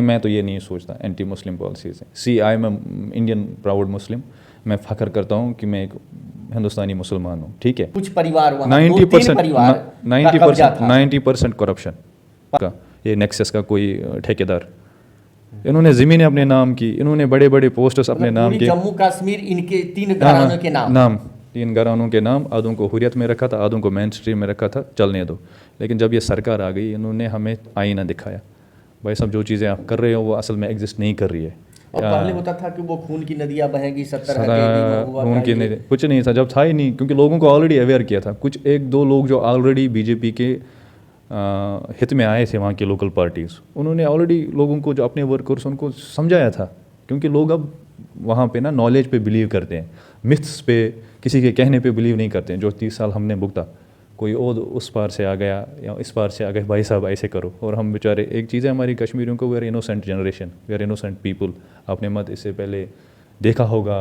मैं तो ये नहीं सोचता एंटी मुस्लिम पॉलिसीज़ हैं। सी आई एम इंडियन प्राउड मुस्लिम, मैं फ़ख्र करता हूँ कि मैं एक हिंदुस्तानी मुसलमान हूँ, ठीक है। कुछ परिवार वहाँ 90% 90% 90% करप्शन का ये नेक्सस का कोई ठेकेदार, इन्होंने ज़मीनें अपने नाम की, इन्होंने बड़े बड़े पोस्टर्स अपने नाम पूरी के, जम्मू कश्मीर इनके 3 घरानों के नाम 3 घरानों के नाम, आधों को हुर्रियत में रखा था, आधों को मेन स्ट्रीम में रखा था, चलने दो। लेकिन जब ये सरकार आ गई, इन्होंने हमें आईना दिखाया, भाई साहब जो चीज़ें आप कर रहे हो वो असल में एग्जिस्ट नहीं कर रही है। और पहले होता था कि वो खून की नदियाँ बहेंगी, 70 सारा हुआ खून की नहीं, कुछ नहीं था, जब था ही नहीं, क्योंकि लोगों को ऑलरेडी अवेयर किया था। कुछ 1-2 लोग जो ऑलरेडी बीजेपी के हित में आए थे, वहाँ की लोकल पार्टीज़, उन्होंने ऑलरेडी लोगों को, जो अपने वर्कर्स, उनको समझाया था। क्योंकि लोग अब वहाँ पे ना नॉलेज पे बिलीव करते हैं, मिथ्स पे, किसी के कहने पे बिलीव नहीं करते हैं। जो 30 साल हमने भुगता, कोई और उस पार से आ गया या इस पार से आ गए, भाई साहब ऐसे करो, और हम बेचारे, एक चीज़ है हमारी कश्मीरियों को, we are innocent generation, we are innocent people. आपने मत इससे पहले देखा होगा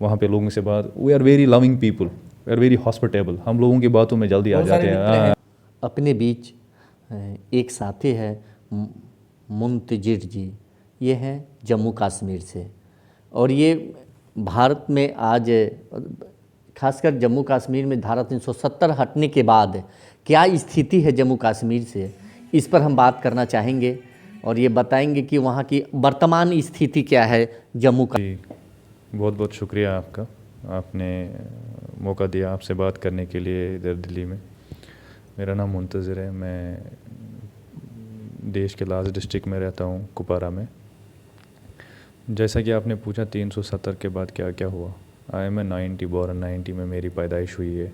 वहाँ पे लोगों से बात, we are very loving people, we are very hospitable, हम लोगों की बातों में जल्दी आ जाते हैं। अपने बीच एक साथी है मुंतजिर जी, ये हैं जम्मू कश्मीर से, और ये भारत में आज खासकर जम्मू कश्मीर में धारा 370 हटने के बाद क्या स्थिति है जम्मू कश्मीर से, इस पर हम बात करना चाहेंगे और ये बताएंगे कि वहाँ की वर्तमान स्थिति क्या है जम्मू का। बहुत बहुत शुक्रिया आपका, आपने मौका दिया आपसे बात करने के लिए इधर दिल्ली में। मेरा नाम मुंतज़िर है, मैं देश के लास्ट डिस्ट्रिक्ट में रहता हूँ, कुपवारा में। जैसा कि आपने पूछा 370 के बाद क्या क्या हुआ, आई एम 90 बोर्न, 90 में मेरी पैदाइश हुई है।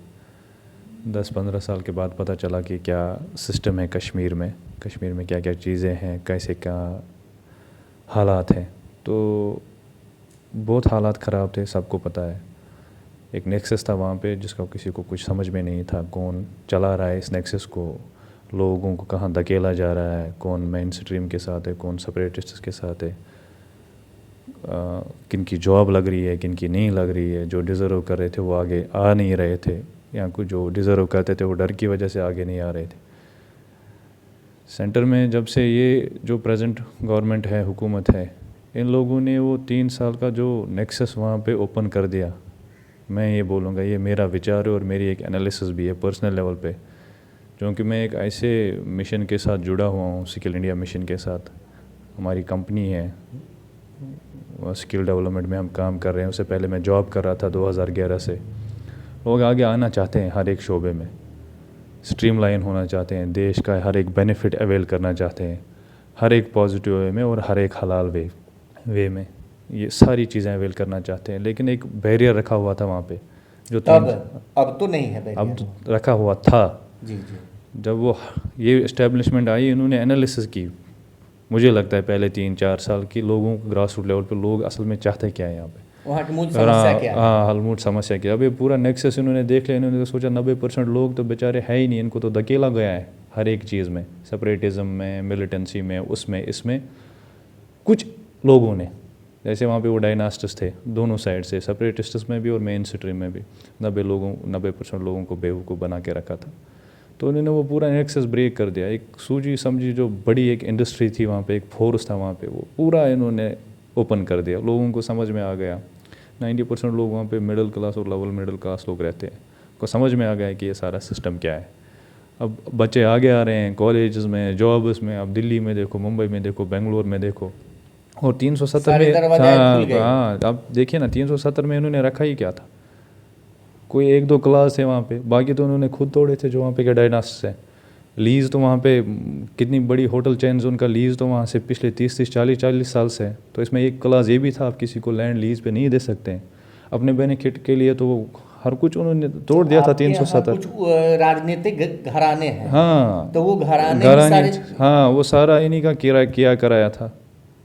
10-15 साल के बाद पता चला कि क्या सिस्टम है कश्मीर में क्या क्या चीज़ें हैं, कैसे क्या हालात हैं। तो बहुत हालात ख़राब थे, सबको पता है। एक नेक्सस था वहाँ पे जिसका किसी को कुछ समझ में नहीं था, कौन चला रहा है इस नेक्सस को, लोगों को कहाँ धकेला जा रहा है, कौन मेन स्ट्रीम के साथ है, कौन सेपरेटिस्ट्स के साथ है, किन की जॉब लग रही है, किन की नहीं लग रही है। जो डिज़र्व कर रहे थे वो आगे आ नहीं रहे थे, या कुछ जो डिज़र्व करते थे वो डर की वजह से आगे नहीं आ रहे थे। सेंटर में जब से ये जो प्रेजेंट गवर्नमेंट है, हुकूमत है, इन लोगों ने वो 3 साल का जो नेक्सस वहाँ पे ओपन कर दिया, मैं ये बोलूँगा, ये मेरा विचार है और मेरी एक एनालिसिस भी है पर्सनल लेवल पे, क्योंकि मैं एक ऐसे मिशन के साथ जुड़ा हुआ हूँ, स्किल इंडिया मिशन के साथ। हमारी कंपनी है, स्किल डेवलपमेंट में हम काम कर रहे हैं। उससे पहले मैं जॉब कर रहा था 2011 से। लोग आगे आना चाहते हैं, हर एक शोबे में स्ट्रीमलाइन होना चाहते हैं, देश का हर एक बेनिफिट अवेल करना चाहते हैं, हर एक पॉजिटिव वे में और हर एक हलाल वे में, ये सारी चीज़ें अवेल करना चाहते हैं। लेकिन एक बैरियर रखा हुआ था वहाँ पे, जो अब तो नहीं है बैरियर, अब तो रखा हुआ था। जी जी। जब वो ये इस्टेब्लिशमेंट आई, इन्होंने एनालिसिस की, मुझे लगता है पहले 3-4 साल की, लोगों को ग्रास रूट लेवल पे लोग असल में चाहते क्या है यहाँ पे, वहाँ की मूल समस्या क्या है। हाँ, हलमूट समस्या क्या। अब ये पूरा नेक्सस इन्होंने देख लिया, इन्होंने तो सोचा 90% लोग तो बेचारे है ही नहीं, इनको तो धकेला गया है हर एक चीज़ में, सेपरेटिज़म में, मिलिटेंसी में, उसमें इसमें। कुछ लोगों ने, जैसे वहाँ पे वो डायनास्टिस थे दोनों साइड से, सेपरेटिस्ट्स में भी और मेन स्ट्रीम में भी, 90% लोगों को बेवकूफ़ बना के रखा था। तो उन्होंने वो पूरा एक्सेस ब्रेक कर दिया। एक सूझी समझी जो बड़ी एक इंडस्ट्री थी वहाँ पे, एक फोर्स था वहाँ पे, वो पूरा इन्होंने ओपन कर दिया। लोगों को समझ में आ गया, 90% लोग वहाँ पे मिडिल क्लास और लोअर मिडिल क्लास लोग रहते हैं, को समझ में आ गया कि ये सारा सिस्टम क्या है। अब बच्चे आगे आ रहे हैं कॉलेज में, जॉब्स में, अब दिल्ली में देखो, मुंबई में देखो, बेंगलोर में देखो, और 370 में, हाँ अब देखिए ना, 370 में इन्होंने रखा ही क्या था, कोई 1-2 क्लास है वहाँ पे, बाकी तो उन्होंने खुद तोड़े थे जो वहाँ पे के डायनास्टिस है। लीज़ तो वहाँ पे कितनी बड़ी होटल चेन्स, उनका लीज़ तो वहाँ से पिछले 30-30, 40-40 साल से है। तो इसमें एक क्लास ये भी था, आप किसी को लैंड लीज़ पे नहीं दे सकते हैं अपने बेनिफिट के लिए, तो वो हर कुछ उन्होंने तोड़ दिया था। 370 कुछ राजनीतिक घराने हैं, हाँ, तो वो घराने, हाँ, वो सारा इन्हीं का किया कराया था।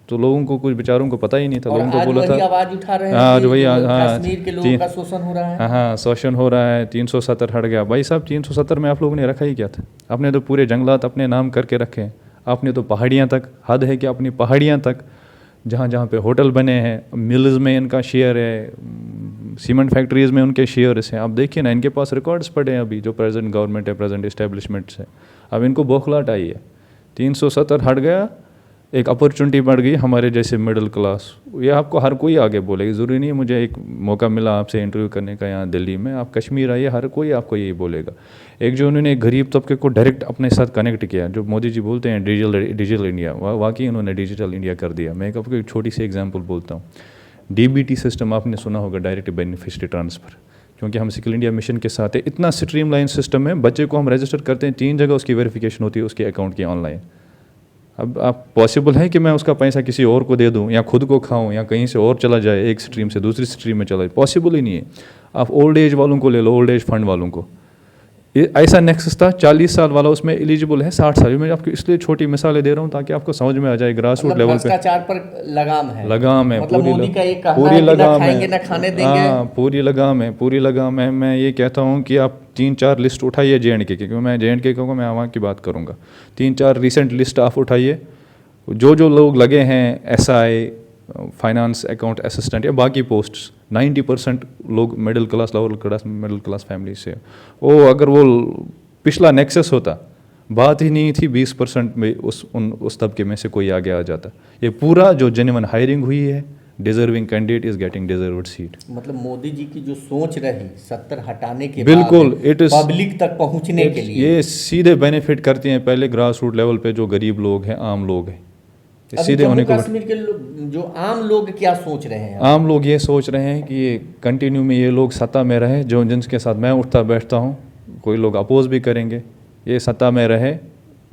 तो लोगों को, कुछ बेचारों को पता ही नहीं था, लोगों को बोला था, आवाज़ उठा रहे हैं हाँ कि वही, कश्मीर के लोगों का शोषण हो रहा है। हाँ, शोषण हो रहा है, 370 हट गया। भाई साहब 370 में आप लोगों ने रखा ही क्या था? आपने तो पूरे जंगलात अपने नाम करके रखे हैं, आपने तो पहाड़ियाँ तक, हद है कि अपनी पहाड़ियाँ तक, जहाँ जहाँ पे होटल बने हैं, मिल्स में इनका शेयर है, सीमेंट फैक्ट्रीज़ में उनके शेयर्स हैं। आप देखिए ना, इनके पास रिकॉर्ड्स पड़े हैं अभी, जो प्रेजेंट गवर्नमेंट है, प्रेजेंट इस्टेब्लिशमेंट्स है। अब इनको बौखलाहट आई है, 370 हट गया, एक अपॉर्चुनिटी बढ़ गई हमारे जैसे मिडिल क्लास। ये आपको हर कोई आगे बोलेगा, ज़रूरी नहीं है मुझे एक मौका मिला आपसे इंटरव्यू करने का यहाँ दिल्ली में, आप कश्मीर आइए, हर कोई आपको यही बोलेगा। एक जो उन्होंने गरीब तबके को डायरेक्ट अपने साथ कनेक्ट किया, जो मोदी जी बोलते हैं डिजिटल इंडिया, वाकई उन्होंने डिजिटल इंडिया कर दिया। मैं आपको एक छोटी सी एग्जाम्पल बोलता हूँ। DBT सिस्टम आपने सुना होगा, डायरेक्ट बेनिफिशियरी ट्रांसफ़र, क्योंकि हम स्किल इंडिया मिशन के साथ है। इतना स्ट्रीमलाइन सिस्टम है, बच्चे को हम रजिस्टर करते हैं 3 जगह उसकी वेरिफिकेशन होती है उसके अकाउंट की ऑनलाइन। अब आप पॉसिबल है कि मैं उसका पैसा किसी और को दे दूं या खुद को खाऊं या कहीं से और चला जाए, एक स्ट्रीम से दूसरी स्ट्रीम में चला जाए, पॉसिबल ही नहीं है। आप ओल्ड एज वालों को ले लो, ओल्ड एज फंड वालों को, ये ऐसा नेक्सस था 40 साल वाला उसमें एलिजिबल है 60 साल। मैं आपको इसलिए छोटी मिसालें दे रहा हूँ ताकि आपको समझ में आ जाए ग्रास रूट लेवल पे भ्रष्टाचार पर लगाम है, लगाम है, मतलब मोदी का ये कहना पूरी है कि ना लगाम खाएंगे ना है, खाने देंगे। हाँ पूरी लगाम है, पूरी लगाम है। मैं ये कहता हूँ कि आप 3-4 लिस्ट उठाइए JNK की, क्योंकि मैं JNK कहूँगा, मैं वहाँ की बात करूँगा। 3-4 रिसेंट लिस्ट आप उठाइए, जो लोग लगे हैं SI, फाइनेंस अकाउंट असिस्टेंट या बाकी पोस्ट्स, 90% लोग middle class, lower class, middle class family से। वो अगर वो पिछला नेक्सस होता, बात ही नहीं थी 20% में उस तबके में से कोई आगे आ जाता। ये पूरा जो जेन्युइन हायरिंग हुई है, deserving candidate is getting deserved seat. मतलब मोदी जी की जो सोच रही 70 हटाने के बिल्कुल, बाद इट इज पब्लिक तक पहुंचने के लिए, ये सीधे बेनिफिट करती हैं पहले ग्रास रूट लेवल पे जो गरीब लोग हैं, आम लोग हैं, सीधे जम्मू उन्हीं को। कश्मीर के जो आम लोग क्या सोच रहे हैं? आम लोग ये सोच रहे हैं कि ये कंटिन्यू में ये लोग सत्ता में रहे, जो जिनके साथ मैं उठता बैठता हूँ, कोई लोग अपोज भी करेंगे, ये सत्ता में रहे,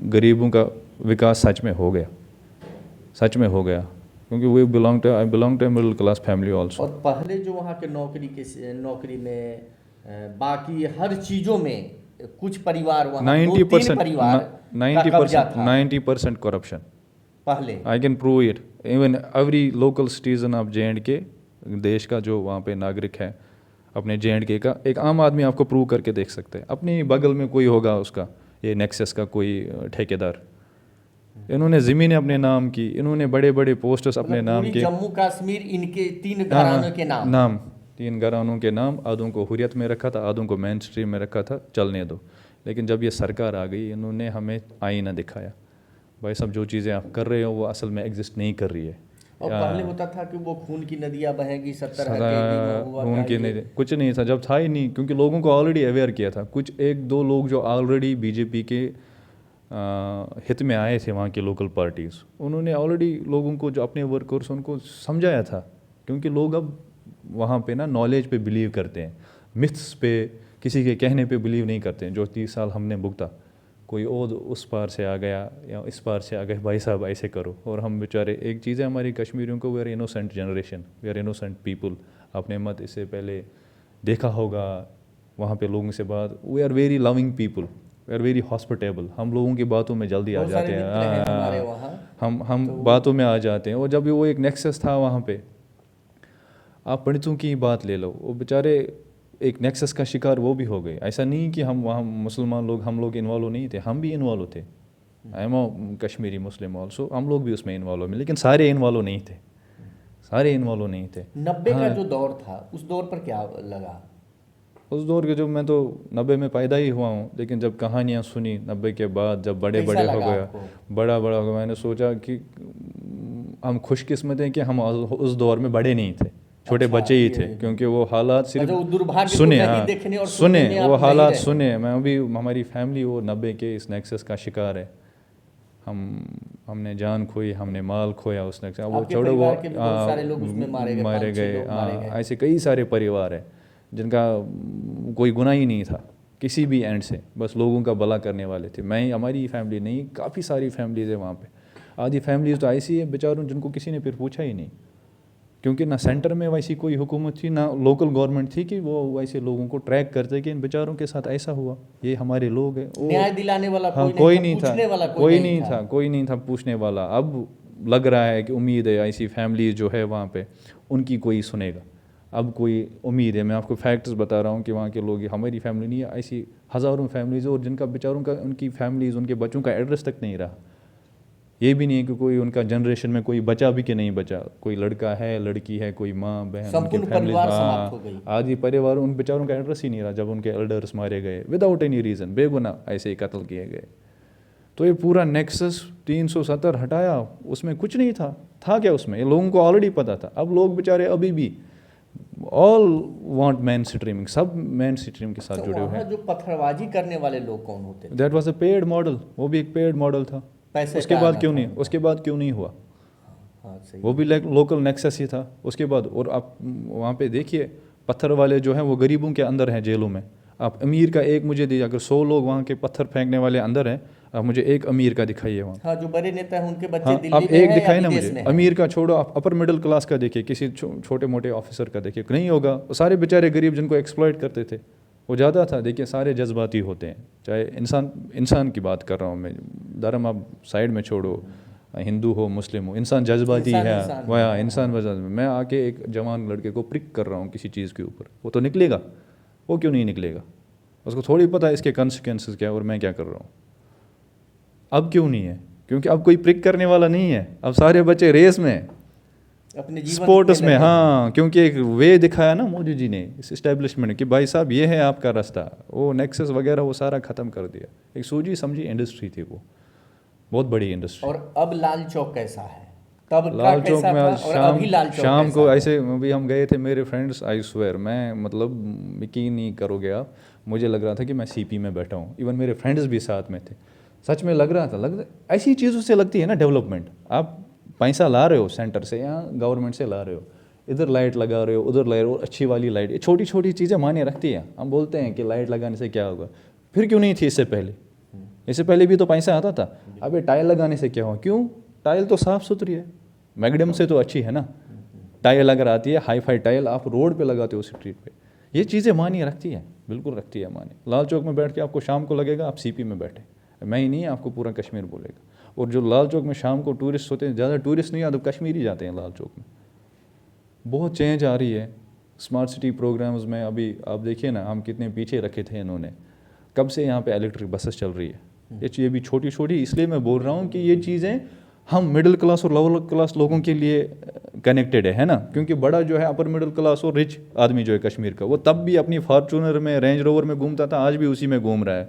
गरीबों का विकास सच में हो गया, सच में हो गया, क्योंकि we I belong to middle class family also. और पहले जो वहाँ के नौकरी में बाकी हर चीज़ों में कुछ परिवार, वहाँ 2-3 परिवार का कब्जा था। 90% करप्शन पहले I can prove it. Even every local citizen of JNK, देश का जो वहाँ पे नागरिक है अपने JNK का, एक आम आदमी आपको प्रूव करके देख सकते हैं। अपनी बगल में कोई होगा उसका, ये नेक्सस का कोई ठेकेदार, इन्होंने ज़मीनें अपने नाम की, इन्होंने बड़े बड़े पोस्टर्स अपने नाम के। जम्मू कश्मीर इनके 3 घरानों के नाम 3 घरानों के नाम, आधों को हुर्रियत में रखा था, आधों को मेन स्ट्रीम में रखा था, चलने दो। लेकिन जब ये सरकार आ गई, इन्होंने हमें आईना दिखाया, भाई सब जो चीज़ें आप कर रहे हो वो असल में एग्जिस्ट नहीं कर रही है। और पहले होता था कि वो खून की नदियाँ बहेंगी, 70 हटेगी, खून की नहीं, कुछ नहीं था, जब था ही नहीं, क्योंकि लोगों को ऑलरेडी अवेयर किया था। कुछ 1-2 लोग जो ऑलरेडी BJP के हित में आए थे, वहाँ के लोकल पार्टीज़, उन्होंने ऑलरेडी लोगों को, जो अपने वर्कर्स, उनको समझाया था। क्योंकि लोग अब वहाँ पे ना नॉलेज पे बिलीव करते हैं, मिथ्स पे, किसी के कहने पे बिलीव नहीं करते हैं। जो 30 साल हमने भुगता, कोई और उस पार से आ गया या इस पार से आ गए, भाई साहब ऐसे करो, और हम बेचारे, एक चीज़ है हमारी कश्मीरियों को, we are innocent generation, we are innocent people. आपने मत इससे पहले देखा होगा वहाँ पे लोगों से बात, we are very loving people, we are very hospitable, हम लोगों की बातों में जल्दी आ जाते हैं, हम बातों में आ जाते हैं। और जब वो एक नेक्सस था वहाँ पे, आप पंडितों की बात ले लो, वो बेचारे एक नेक्सस का शिकार वो भी हो गए। ऐसा नहीं कि हम वहाँ मुसलमान लोग, हम लोग इन्वॉल्व नहीं थे, हम भी इन्वॉल्व थे। I am Kashmiri Muslim also, हम लोग भी उसमें इन्वॉल्व हैं, लेकिन सारे इन्वॉल्व नहीं थे, सारे इन्वॉल्व नहीं थे। 90 का जो दौर था, उस दौर पर क्या लगा? उस दौर के, जो मैं तो 90 में पैदा ही हुआ हूँ, लेकिन जब कहानियाँ सुनी 90 के बाद, जब बड़े हो गया, बड़ा हो गया, मैंने सोचा कि हम खुशकिस्मत हैं कि हम उस दौर में बड़े नहीं थे, छोटे बच्चे ही थे। क्योंकि वो हालात सिर्फ सुने वो हालात सुने। मैं अभी, हमारी फैमिली वो 90 के इस नेक्सस का शिकार है। हमने जान खोई, हमने माल खोया उस नेक्सस, वो छोड़ो, वो मारे गए। ऐसे कई सारे परिवार हैं जिनका कोई गुनाह ही नहीं था किसी भी एंड से, बस लोगों का भला करने वाले थे। मैं, हमारी फैमिली नहीं, काफ़ी सारी फैमिलीज़ है वहाँ पे। आधी फैमिलीज़ तो ऐसी है बेचारों जिनको किसी ने फिर पूछा ही नहीं, क्योंकि ना सेंटर में वैसी कोई हुकूमत थी, ना लोकल गवर्नमेंट थी कि वो वैसे लोगों को ट्रैक करते कि इन बेचारों के साथ ऐसा हुआ, ये हमारे लोग हैं। न्याय दिलाने वाला कोई नहीं था, कोई नहीं था पूछने वाला। अब लग रहा है कि उम्मीद है ऐसी फैमिली जो है वहाँ पे, उनकी कोई सुनेगा। अब कोई उम्मीद है, मैं आपको फैक्ट्स बता रहा हूँ कि वहाँ के लोग, हमारी फैमिली नहीं है, ऐसी हज़ारों फैमिलीज़ और जिनका बेचारों का, उनकी फैमिलीज़, उनके बच्चों का एड्रेस तक नहीं रहा। ये भी नहीं है कि कोई उनका जनरेशन में कोई बचा भी कि नहीं बचा, कोई लड़का है, लड़की है, कोई माँ बहन, उनके फैमिली, आदि परिवार, उन बेचारों का एड्रेस ही नहीं रहा जब उनके एल्डर्स मारे गए विदाउट एनी रीज़न, बेगुनाह ऐसे ही कत्ल किए गए। तो ये पूरा नेक्सस 370 हटाया, उसमें कुछ नहीं था क्या उसमें? ये लोगों को ऑलरेडी पता था। अब लोग बेचारे अभी भी ऑल वांट मैन स्ट्रीमिंग, सब मैन स्ट्रीम के साथ तो जुड़े हुए वहाँ हैं। जो पत्थरबाजी करने वाले लोग कौन होते थे? That was a paid model, वो भी एक पेड मॉडल था। पैसे उसके का बाद आना क्यों था नहीं, उनका। उसके बाद क्यों नहीं हुआ? हाँ सही। वो भी लोकल नेक्सस ही था उसके बाद। और आप वहाँ पे देखिए, पत्थर वाले जो हैं वो गरीबों के अंदर हैं जेलों में। आप अमीर का एक मुझे दीजिए, अगर 100 लोग वहाँ के पत्थर फेंकने वाले अंदर हैं, आप मुझे एक अमीर का दिखाइए वहाँ। हाँ, जो बड़े नेता हैं उनके बच्चे हाँ, दिल्ली आप में एक हैं या दिखाए ना विदेश मुझे, में हैं? अमीर का छोड़ो, आप अपर मिडिल क्लास का देखिए, किसी छोटे मोटे ऑफिसर का देखिए, नहीं होगा। वो सारे बेचारे गरीब जिनको एक्सप्लॉइट करते थे, वो ज़्यादा था। देखिए सारे जज्बाती होते हैं, चाहे इंसान की बात कर रहा हूँ मैं, धर्म आप साइड में छोड़ो, हिंदू हो मुस्लिम हो, इंसान जज्बाती इंसान है। इंसान वह है, इंसान वजह में मैं आके एक जवान लड़के को प्रिक कर रहा हूँ किसी चीज़ के ऊपर, वो तो निकलेगा। वो क्यों नहीं निकलेगा? उसको थोड़ी पता है इसके कंसिक्वेंसेस क्या है और मैं क्या कर रहा हूँ। अब क्यों नहीं है? क्योंकि अब कोई प्रिक करने वाला नहीं है, अब सारे बच्चे रेस में हैं, अपने जीवन स्पोर्ट्स के में। लगे हैं। हाँ, क्योंकि एक वे दिखाया ना मोदी जी ने इस इस्टेब्लिशमेंट कि भाई साहब ये है आपका रास्ता। वो नेक्सस वगैरह वो सारा ख़त्म कर दिया। एक सूझी समझी इंडस्ट्री थी वो, बहुत बड़ी इंडस्ट्री। और अब लाल चौक कैसा है? तब का लाल चौक कैसा में था आज और अभी लाल चौक शाम कैसा को है? ऐसे अभी हम गए थे, मेरे फ्रेंड्स, आई स्वेयर, मैं मतलब यकीन नहीं करोगे आप, मुझे लग रहा था कि मैं सीपी में बैठा हूँ। इवन मेरे फ्रेंड्स भी साथ में थे, सच में लग रहा था। ऐसी चीज़ों से लगती है ना डेवलपमेंट। आप पैसा ला रहे हो सेंटर से या गवर्नमेंट से ला रहे हो, इधर लाइट लगा रहे हो, उधर ला रहे हो, अच्छी वाली लाइट, ये छोटी छोटी चीज़ें मायने रखती हैं। हम बोलते हैं कि लाइट लगाने से क्या होगा, फिर क्यों नहीं थी इससे पहले? इससे पहले भी तो पैसा आता था। अब ये टाइल लगाने से क्या हुआ? क्यों? टाइल तो साफ़ सुथरी है, मैगडम से तो अच्छी है ना। टाइल अगर आती है हाई फाई टाइल, आप रोड पे लगाते हो स्ट्रीट पे, ये चीज़ें मानी रखती है, बिल्कुल रखती है मानी। लाल चौक में बैठ के आपको शाम को लगेगा आप सीपी में बैठे, मैं ही नहीं, आपको पूरा कश्मीर बोलेगा। और जो लाल चौक में शाम को टूरिस्ट होते हैं, ज़्यादा टूरिस्ट नहीं आते, कश्मीरी जाते हैं लाल चौक में। बहुत चेंज आ रही है स्मार्ट सिटी प्रोग्राम्स में। अभी आप देखिए ना, हम कितने पीछे रखे थे इन्होंने, कब से यहाँ पे इलेक्ट्रिक बसेस चल रही है। ये चीज़ें भी छोटी छोटी, इसलिए मैं बोल रहा हूँ कि ये चीज़ें हम मिडिल क्लास और लोअर क्लास लोगों के लिए कनेक्टेड है ना। क्योंकि बड़ा जो है अपर मिडिल क्लास और रिच आदमी जो है कश्मीर का, वो तब भी अपनी फॉर्चूनर में, रेंज रोवर में घूमता था, आज भी उसी में घूम रहा है।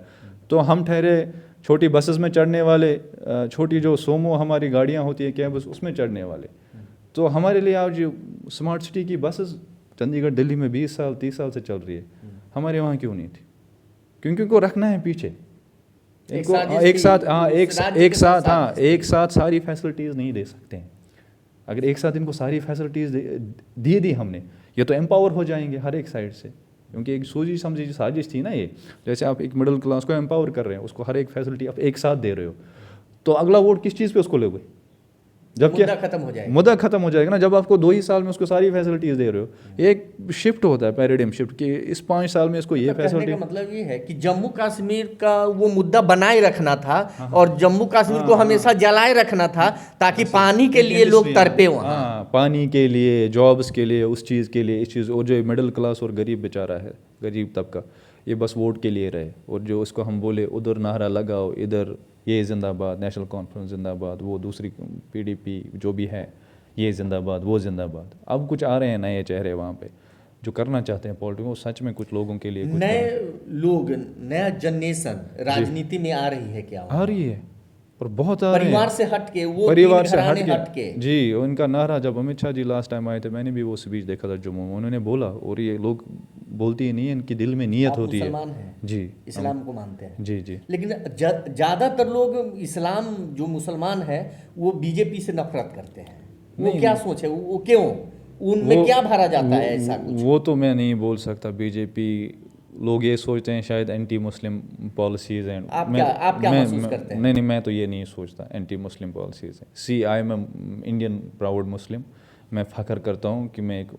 तो हम ठहरे छोटी बसेस में चढ़ने वाले, छोटी जो सोमो हमारी गाड़ियाँ होती है कैब्स, उसमें चढ़ने वाले। तो हमारे लिए आज स्मार्ट सिटी की बसेस चंडीगढ़ दिल्ली में 20 साल 30 साल से चल रही है, हमारे वहाँ क्यों नहीं थी? क्योंकि उनको रखना है पीछे, इनको एक साथ सारी फैसिलिटीज़ नहीं दे सकते हैं। अगर एक साथ इनको सारी फैसिलिटीज़ दी हमने, ये तो एम्पावर हो जाएंगे हर एक साइड से। क्योंकि एक सोची समझी साजिश थी ना ये, जैसे आप एक मिडिल क्लास को एम्पावर कर रहे हैं, उसको हर एक फैसिलिटी आप एक साथ दे रहे हो, तो अगला वोट किस चीज़ पे उसको लोगे? जब मुद्दा खत्म हो जाएगा। मुद्दा खत्म हो जाएगा ना, जब आपको 2 ही साल में उसको सारी फैसिलिटीज़ दे रहे हो। एक शिफ्ट होता है, पैराडिम शिफ्ट, कि इस 5 साल में इसको ये फैसिलिटी। कहने का मतलब ये है कि जम्मू कश्मीर का वो मुद्दा बनाए रखना था और जम्मू कश्मीर को हमेशा जलाए रखना था, ताकि पानी के लिए लोग तड़पे वहाँ। हाँ, पानी के लिए, जॉब्स के लिए, उस चीज़ के लिए, इस चीज़। और जो मिडिल क्लास और गरीब बेचारा है, गरीब तबका, ये बस वोट के लिए रहे। और जो उसको हम बोले उधर नारा लगाओ, इधर ये जिंदाबाद, नेशनल कॉन्फ्रेंस जिंदाबाद, वो दूसरी पीडीपी जो भी है ये जिंदाबाद, वो जिंदाबाद। अब कुछ आ रहे हैं नए चेहरे वहाँ पे जो करना चाहते हैं पॉलिटिक्स, वो सच में कुछ लोगों के लिए कुछ नए लोग, नया जनरेशन राजनीति में आ रही है क्या? आ रही है और बहुत आ रहे हैं। परिवार से हट के, वो परिवार से हट हट के जी। उनका नारा, जब अमित शाह जी लास्ट टाइम आए थे, मैंने भी वो स्पीच देखा था जम्मू में, उन्होंने बोला, और ये लोग बोलती नहीं है, इनकी दिल में नीयत होती है। मुसलमान हैं जी, इस्लाम को मानते हैं जी जी। लेकिन ज़्यादातर लोग इस्लाम, जो मुसलमान है, वो बीजेपी से नफरत करते हैं। वो क्या सोच है? वो क्यों? उनमें क्या भरा जाता है ऐसा कुछ? वो तो मैं नहीं बोल सकता। बीजेपी लोग ये सोचते हैं शायद एंटी मुस्लिम पॉलिसीज़ हैं। आप क्या महसूस करते हैं? नहीं, मैं तो ये नहीं सोचता एंटी मुस्लिम पॉलिसीज़ हैं। सी आई एम इंडियन प्राउड मुस्लिम, मैं फ़ख्र करता हूँ कि मैं एक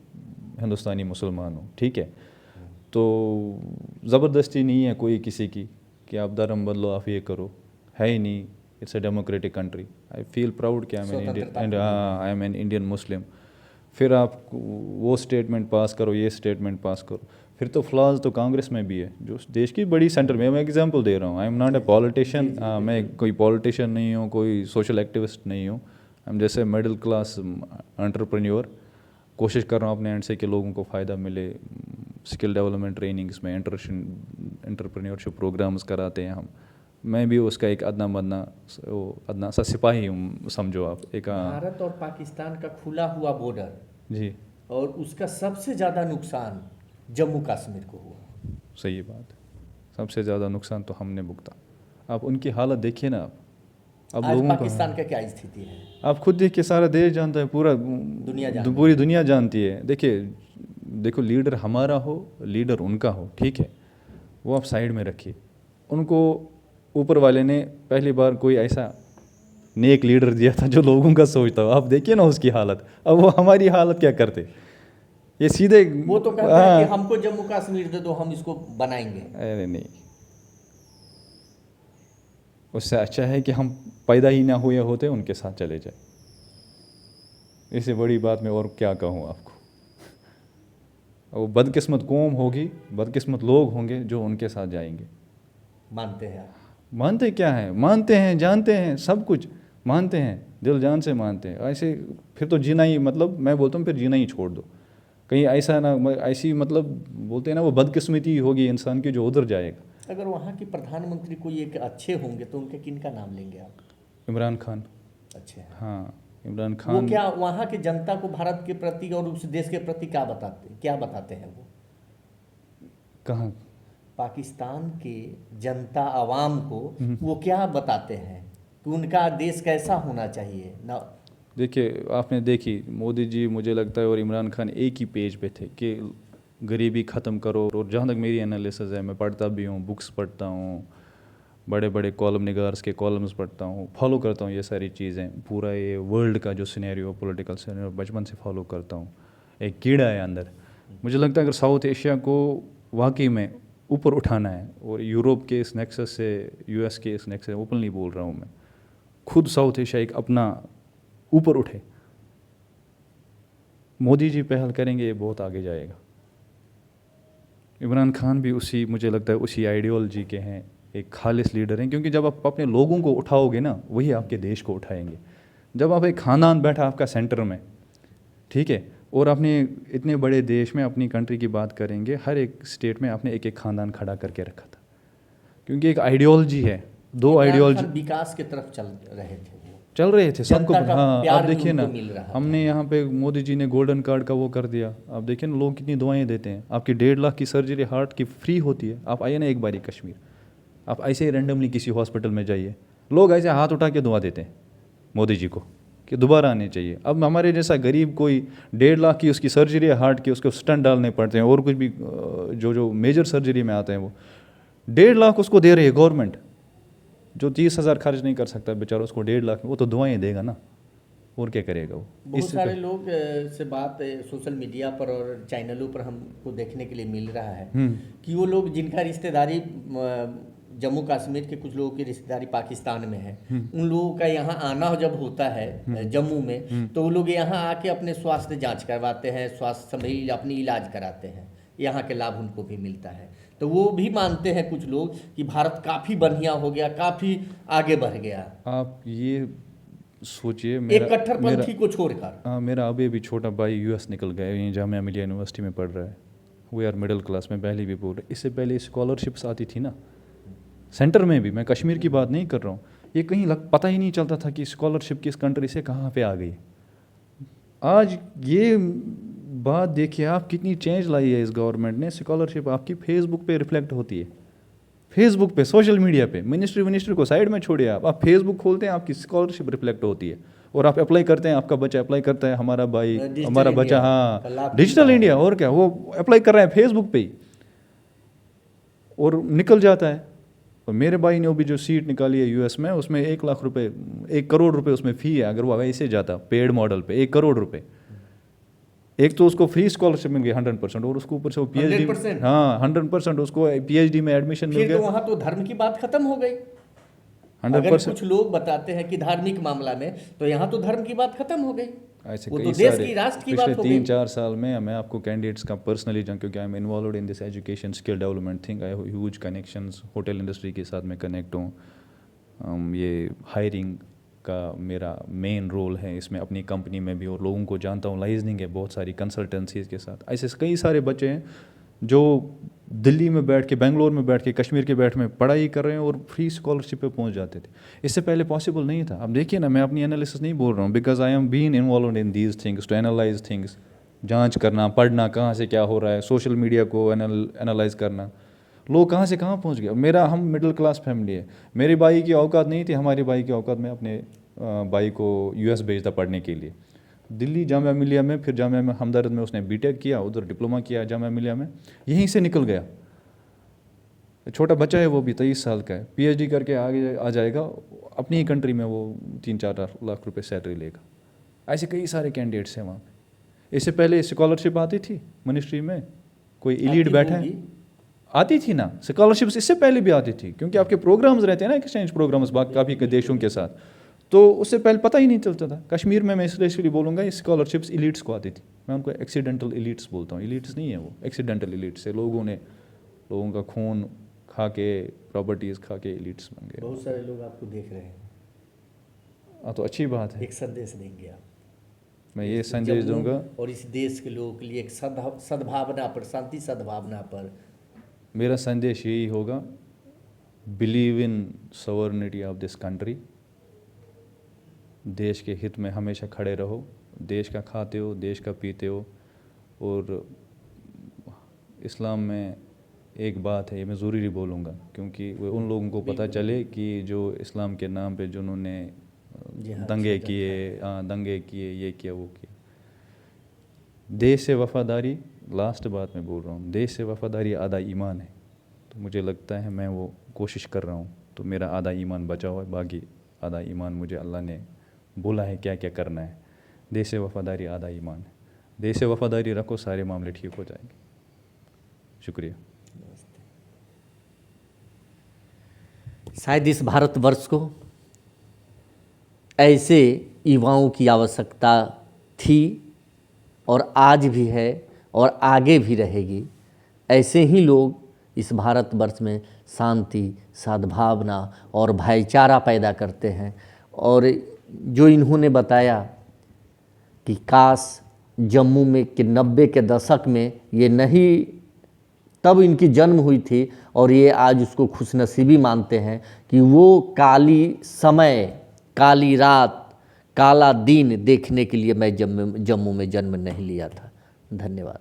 हिंदुस्तानी मुसलमान हूँ, ठीक है। तो ज़बरदस्ती नहीं है कोई किसी की कि आप धर्म बदलो, आप ये करो, है ही नहीं। It's a democratic country. I feel proud कि I am an Indian Muslim. फिर आप वो स्टेटमेंट पास करो, ये स्टेटमेंट पास करो, फिर तो फ्लॉज तो कांग्रेस में भी है, जो देश की बड़ी सेंटर में। मैं एग्जांपल दे रहा हूँ, I am not a politician, मैं कोई पॉलिटिशियन नहीं हूँ, कोई सोशल एक्टिविस्ट नहीं हूँ। हम जैसे मिडिल क्लास एंटरप्रेन्योर कोशिश कर रहा हूँ अपने एंड से कि लोगों को फ़ायदा मिले। स्किल डेवलपमेंट ट्रेनिंग्स में एंटरप्रेन्योरशिप प्रोग्राम्स कराते हैं हम, मैं भी उसका एक अदना सा सिपाही हूँ, समझो आप। एक भारत और पाकिस्तान का खुला हुआ बॉर्डर जी, और उसका सबसे ज़्यादा नुकसान जम्मू कश्मीर को हुआ। सही बात है। सबसे ज़्यादा नुकसान तो हमने भुगता। आप उनकी हालत देखिए ना आप। अब आज लोगों का पाकिस्तान का क्या स्थिति है? आप खुद देखिए, सारा देश जानता है, दुनिया जानती है। पूरी दुनिया जानती है। देखिए, देखो, लीडर हमारा हो, लीडर उनका हो, ठीक है, वो आप साइड में रखिए। उनको ऊपर वाले ने पहली बार कोई ऐसा नेक लीडर दिया था जो लोगों का सोचता हो। आप देखिए ना उसकी हालत। अब वो हमारी हालत क्या करते, ये सीधे वो तो कहते हैं कि हमको जम्मू कश्मीर दे दो, हम इसको बनाएंगे। अरे नहीं, उससे अच्छा है कि हम पैदा ही ना हुए होते, उनके साथ चले जाए। इससे बड़ी बात मैं और क्या कहूँ आपको। वो बदकिस्मत कौम होगी, बदकिस्मत लोग होंगे जो उनके साथ जाएंगे। मानते हैं आप? मानते क्या है, मानते हैं, जानते हैं, सब कुछ मानते हैं, दिल जान से मानते हैं। ऐसे फिर तो जीना ही, मतलब मैं बोलता हूँ फिर जीना ही छोड़ दो। कहीं ऐसा ना, ऐसी मतलब बोलते हैं ना, वो बदकिस्मती होगी इंसान की जो उधर जाएगा। अगर वहाँ के प्रधानमंत्री कोई एक अच्छे होंगे तो उनके किन का नाम लेंगे आप? इमरान खान। अच्छे हैं हाँ, इमरान वो? खान। क्या वहाँ की जनता को भारत के प्रति और उस देश के प्रति क्या बताते हैं वो? कहाँ? पाकिस्तान के जनता आवाम को वो क्या बताते हैं कि उनका देश कैसा होना चाहिए ना? देखिए, आपने देखी मोदी जी, मुझे लगता है, और इमरान खान एक ही पेज पे थे कि गरीबी ख़त्म करो। और जहाँ तक मेरी एनालिसिस है, मैं पढ़ता भी हूँ, बुक्स पढ़ता हूँ, बड़े बड़े कॉलम निगार्स के कॉलम्स पढ़ता हूँ, फॉलो करता हूँ ये सारी चीज़ें। पूरा ये वर्ल्ड का जो सिनेरियो, पॉलिटिकल सिनेरियो, बचपन से फॉलो करता हूँ। एक कीड़ा है अंदर। मुझे लगता है अगर साउथ एशिया को वाकई में ऊपर उठाना है, और यूरोप के इस नेक्सस से, यूएस के इस नेक्सस से, ओपनली बोल रहा हूँ मैं, खुद साउथ एशिया एक अपना ऊपर उठे, मोदी जी पहल करेंगे, ये बहुत आगे जाएगा। इमरान खान भी उसी, मुझे लगता है उसी आइडियोलॉजी के हैं, एक खालिस लीडर हैं। क्योंकि जब आप अपने लोगों को उठाओगे ना, वही आपके देश को उठाएंगे। जब आप एक ख़ानदान बैठा आपका सेंटर में, ठीक है, और अपने इतने बड़े देश में अपनी कंट्री की बात करेंगे, हर एक स्टेट में आपने एक एक ख़ानदान खड़ा करके रखा था। क्योंकि एक आइडियोलॉजी है, दो इमरान आइडियोलॉजी खान विकास की तरफ चल रहे थे, वो चल रहे थे सबको। जनता का हाँ, आप प्यार भी देखिए ना, उनको मिल रहा हमने था। यहाँ पे मोदी जी ने गोल्डन कार्ड का वो कर दिया। आप देखिए ना, लोग कितनी दुआएं देते हैं। आपकी 1.5 लाख की सर्जरी हार्ट की फ्री होती है। आप आइए ना एक बारी कश्मीर, आप ऐसे ही रैंडमली किसी हॉस्पिटल में जाइए, लोग ऐसे हाथ उठा के दुआ देते हैं मोदी जी को कि दोबारा आने चाहिए। अब हमारे जैसा गरीब कोई 1.5 लाख की उसकी सर्जरी है हार्ट की, उसको स्टंट डालने पड़ते हैं, और कुछ भी जो मेजर सर्जरी में आते हैं, वो 1.5 लाख उसको दे रही है गवर्नमेंट। जो 30,000 खर्च नहीं कर सकता बेचारा, उसको 1.5 लाख में वो तो दुआएं देगा ना, और क्या करेगा वो। बहुत सारे लोग से बात सोशल मीडिया पर और चैनलों पर हमको देखने के लिए मिल रहा है कि वो लोग जिनका रिश्तेदारी जम्मू कश्मीर के कुछ लोगों की रिश्तेदारी पाकिस्तान में है, उन लोगों का यहाँ आना जब होता है जम्मू में, तो वो लोग यहाँ आके अपने स्वास्थ्य जांच करवाते हैं, स्वास्थ्य संबंधी अपनी इलाज कराते हैं, यहाँ के लाभ उनको भी मिलता है। तो वो भी मानते हैं कुछ लोग कि भारत काफ़ी बढ़िया हो गया, काफ़ी आगे बढ़ गया। आप ये सोचिए, एक कट्टरपंथी को छोड़कर। मेरा अभी भी छोटा भाई यूएस निकल गया, यहीं जामिया मिलिया यूनिवर्सिटी में पढ़ रहा है। वो यार मिडिल क्लास में, पहले भी बोल रहे, इससे पहले स्कॉलरशिप्स आती थी ना सेंटर में भी, मैं कश्मीर की बात नहीं कर रहा हूँ, ये कहीं पता ही नहीं चलता था कि स्कॉलरशिप किस कंट्री से कहाँ पे आ गई। आज ये बात देखिए आप, कितनी चेंज लाई है इस गवर्नमेंट ने। स्कॉलरशिप आपकी फेसबुक पे रिफ्लेक्ट होती है, फेसबुक पे, सोशल मीडिया पे। मिनिस्ट्री को साइड में छोड़िए, आप फेसबुक खोलते हैं, आपकी स्कॉलरशिप रिफ्लेक्ट होती है, और आप अप्लाई करते हैं, आपका बच्चा अप्लाई करता है, हमारा भाई, हमारा बच्चा, हाँ, डिजिटल इंडिया, और क्या, वो अप्लाई कर रहा है फेसबुक पे ही, और निकल जाता है। और मेरे भाई ने भी जो सीट निकाली है यूएस में, उसमें 1 लाख रुपए, 1 करोड़ रुपए उसमें फ़ी है। अगर वो वैसे जाता पेड मॉडल पे, 1 करोड़ रुपए, एक तो उसको फ्री स्कॉलरशिप मिल गई 100%, और उसको ऊपर से वो पीएचडी, 100%? हाँ 100% उसको पीएचडी में एडमिशन मिल फिर गया। तो वहाँ तो धर्म की बात खत्म हो गई। 100%। कुछ लोग बताते हैं कि धार्मिक मामला में तो यहाँ तो धर्म की बात खत्म हो गई, ऐसे वो कई तो देश सारे की, राष्ट्र की पिछले बात हो गई। 3-4 साल में मैं आपको कैंडिडेट्स का पर्सनली जानूँ, क्योंकि I am involve in this education skill development thing. I have huge connections, hotel industry के साथ मैं कनेक्ट हूँ। ये हायरिंग का मेरा मेन रोल है इसमें, अपनी कंपनी में भी, और लोगों को जानता हूँ, लाइजनिंग है बहुत सारी कंसल्टेंसीज के साथ। ऐसे कई सारे बच्चे हैं जो दिल्ली में बैठ के, बेंगलोर में बैठ के, कश्मीर के बैठ में पढ़ाई कर रहे हैं और फ्री स्कॉलरशिप पे पहुंच जाते थे। इससे पहले पॉसिबल नहीं था। अब देखिए ना, मैं अपनी एनालिसिस नहीं बोल रहा हूँ, because I am been involve in these things to analyze things, जांच करना, पढ़ना कहाँ से क्या हो रहा है, सोशल मीडिया को एनालाइज करना, लोग कहाँ से कहाँ पहुँच गए। हम मिडिल क्लास फैमिली है, मेरे भाई की औकात नहीं थी, हमारे भाई की औकात में अपने भाई को US भेजता पढ़ने के लिए, दिल्ली जामिया मिलिया में, फिर जामिया में हमदर्द में उसने बीटेक किया, उधर डिप्लोमा किया जामिया मिलिया में, यहीं से निकल गया। छोटा बच्चा है वो भी, 23 साल का है, PhD करके आगे आ जाएगा, अपनी ही कंट्री में वो 3-4 लाख रुपए सैलरी लेगा। ऐसे कई सारे कैंडिडेट्स हैं वहाँ पे। इससे पहले स्कॉलरशिप आती थी मिनिस्ट्री में, कोई इलीट बैठा है, आती थी ना स्कॉलरशिप्स, इससे पहले भी आती थी, क्योंकि आपके प्रोग्राम्स रहते हैं ना, एक्सचेंज प्रोग्राम्स काफ़ी देशों के साथ, तो उससे पहले पता ही नहीं चलता था। कश्मीर में मैं इसलिए बोलूँगा, ये स्कॉलरशिप्स इलीट्स को आती थी, मैं उनको एक्सीडेंटल इलीट्स बोलता हूँ, इलीट्स नहीं है वो, एक्सीडेंटल इलीट्स है, लोगों का खून खा के, प्रॉपर्टीज़ खा के इलीट्स बन गए। बहुत सारे लोग आपको देख रहे हैं। हाँ, तो अच्छी बात है। एक संदेश देंगे आप? मैं ये संदेश दूंगा, और इस देश के लोगों के लिए एक सद्भावना पर, शांति सद्भावना पर मेरा संदेश यही होगा, believe in sovereignty of this country, देश के हित में हमेशा खड़े रहो, देश का खाते हो, देश का पीते हो। और इस्लाम में एक बात है, ये मैं ज़रूरी बोलूँगा, क्योंकि वो उन लोगों को पता चले कि जो इस्लाम के नाम पे जिन्होंने दंगे किए, ये किया वो किया। देश से वफ़ादारी, लास्ट बात मैं बोल रहा हूँ, देश से वफ़ादारी आधा ईमान है। तो मुझे लगता है मैं वो कोशिश कर रहा हूँ, तो मेरा आधा ईमान बचा हुआ है, बाकी आधा ईमान मुझे अल्लाह ने बोला है क्या क्या करना है। देश से वफ़ादारी आधा ईमान है, देश से वफ़ादारी रखो, सारे मामले ठीक हो जाएंगे। शुक्रिया। शायद इस भारतवर्ष को ऐसे युवाओं की आवश्यकता थी, और आज भी है, और आगे भी रहेगी। ऐसे ही लोग इस भारतवर्ष में शांति, सद्भावना और भाईचारा पैदा करते हैं। और जो इन्होंने बताया कि काश जम्मू में के 90 के दशक में ये नहीं, तब इनकी जन्म हुई थी, और ये आज उसको खुशनसीबी मानते हैं कि वो काली समय, काली रात, काला दिन देखने के लिए मैं जम्मू में जन्म नहीं लिया था। धन्यवाद।